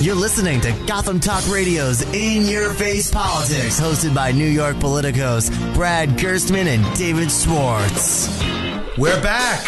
You're listening to Gotham Talk Radio's In Your Face Politics, hosted by New York politicos Brad Gerstmann and David Schwartz. We're back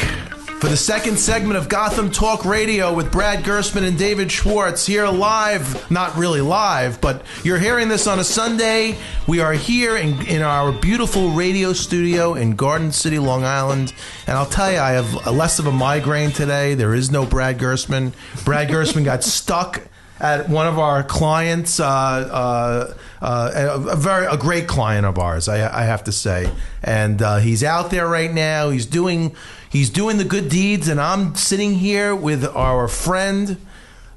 for the second segment of Gotham Talk Radio with Brad Gerstmann and David Schwartz here live. Not really live, but you're hearing this on a Sunday. We are here in our beautiful radio studio in Garden City, Long Island. And I'll tell you, I have less of a migraine today. There is no Brad Gerstmann. Brad Gerstmann got stuck at one of our clients, a great client of ours, I have to say, and he's out there right now. He's doing the good deeds, and I'm sitting here with our friend,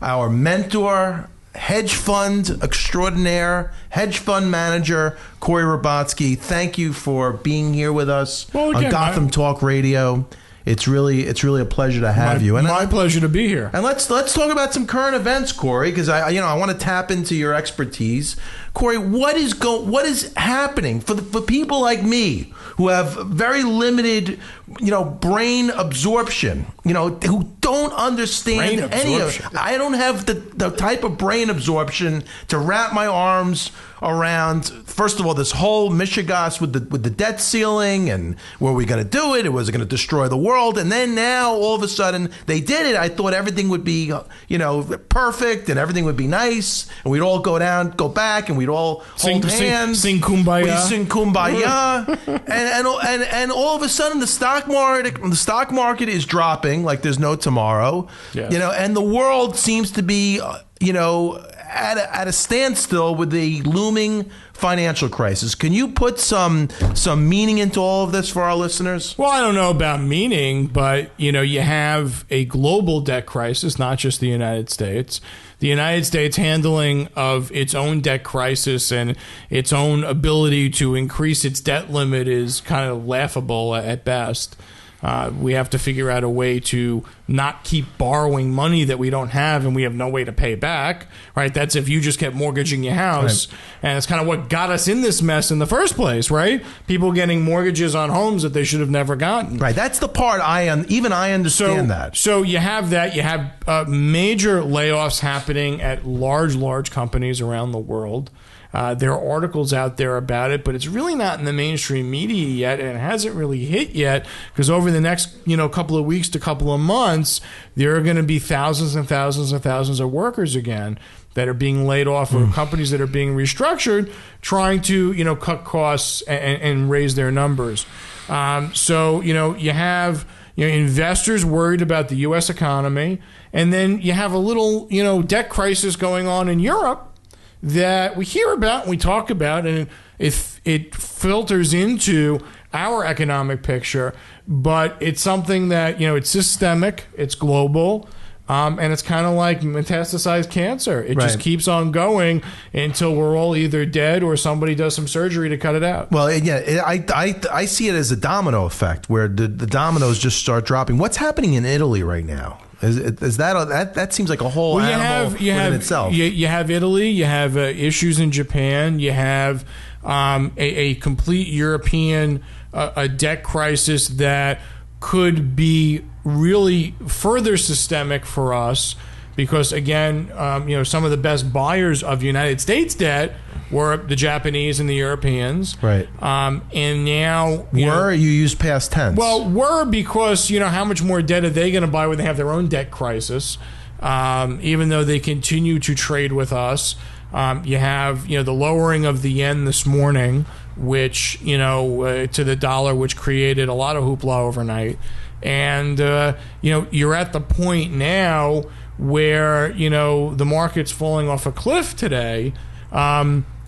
our mentor, hedge fund extraordinaire, hedge fund manager, Corey Ribotsky. Thank you for being here with us on Gotham Talk Radio. It's really a pleasure to have you. And my pleasure to be here. And let's talk about some current events, Corey, because I want to tap into your expertise. Corey, what is happening for people like me who have very limited, brain absorption, who don't understand any of it. I don't have the type of brain absorption to wrap my arms around, first of all, this whole mishigas with the debt ceiling, and were we going to do it? Was it going to destroy the world? And then now, all of a sudden, they did it. I thought everything would be, perfect, and everything would be nice, and we'd all go back, and we'd all hold hands, sing kumbaya. We sing kumbaya, and all of a sudden, the stock market is dropping like there's no tomorrow. Yes. And the world seems to be, at a standstill with the looming financial crisis. Can you put some meaning into all of this for our listeners? Well, I don't know about meaning, but you have a global debt crisis, not just the United States. The United States handling of its own debt crisis and its own ability to increase its debt limit is kind of laughable at best. We have to figure out a way to not keep borrowing money that we don't have and we have no way to pay back, right? That's if you just kept mortgaging your house. Right. And it's kind of what got us in this mess in the first place, right? People getting mortgages on homes that they should have never gotten. Right. That's the part I understand that. So you have that. You have major layoffs happening at large companies around the world. There are articles out there about it, but it's really not in the mainstream media yet, and it hasn't really hit yet, because over the next couple of weeks to couple of months, there are going to be thousands and thousands and thousands of workers again that are being laid off, or companies that are being restructured, trying to cut costs and raise their numbers. So you have investors worried about the U.S. economy, and then you have a little debt crisis going on in Europe that we hear about and we talk about, and it filters into our economic picture, but it's something that, it's systemic, it's global, and it's kind of like metastasized cancer. It just keeps on going until we're all either dead or somebody does some surgery to cut it out. Well, yeah, I see it as a domino effect where the dominoes just start dropping. What's happening in Italy right now? Is that seems like a whole animal within itself? You have Italy. You have issues in Japan. You have a complete European a debt crisis that could be really further systemic for us, because again, some of the best buyers of United States debt were the Japanese and the Europeans. Right. And now... You use past tense. Well, were because, how much more debt are they going to buy when they have their own debt crisis, even though they continue to trade with us. You have, the lowering of the yen this morning, which, to the dollar, which created a lot of hoopla overnight. And, you're at the point now where, the market's falling off a cliff today.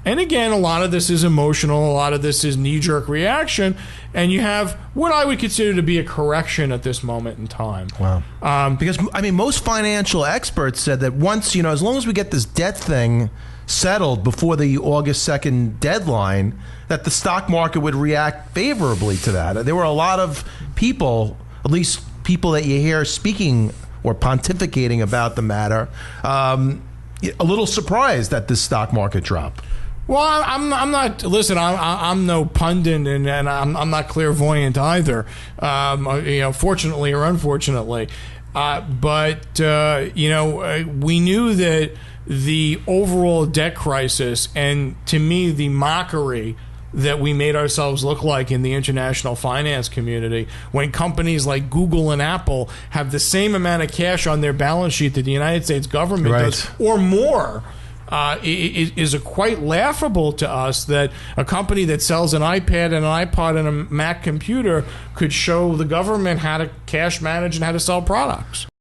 And again, a lot of this is emotional. A lot of this is knee-jerk reaction. And you have what I would consider to be a correction at this moment in time. Wow. Because, most financial experts said that once, as long as we get this debt thing settled before the August 2nd deadline, that the stock market would react favorably to that. There were a lot of people, at least people that you hear speaking or pontificating about the matter, a little surprised at this stock market drop. Well, I'm not. Listen, I'm no pundit, and I'm not clairvoyant either. Fortunately or unfortunately, but we knew that the overall debt crisis, and to me, the mockery that we made ourselves look like in the international finance community, when companies like Google and Apple have the same amount of cash on their balance sheet that the United States government does, or more. Is quite laughable to us that a company that sells an iPad and an iPod and a Mac computer could show the government how to cash manage and how to sell products.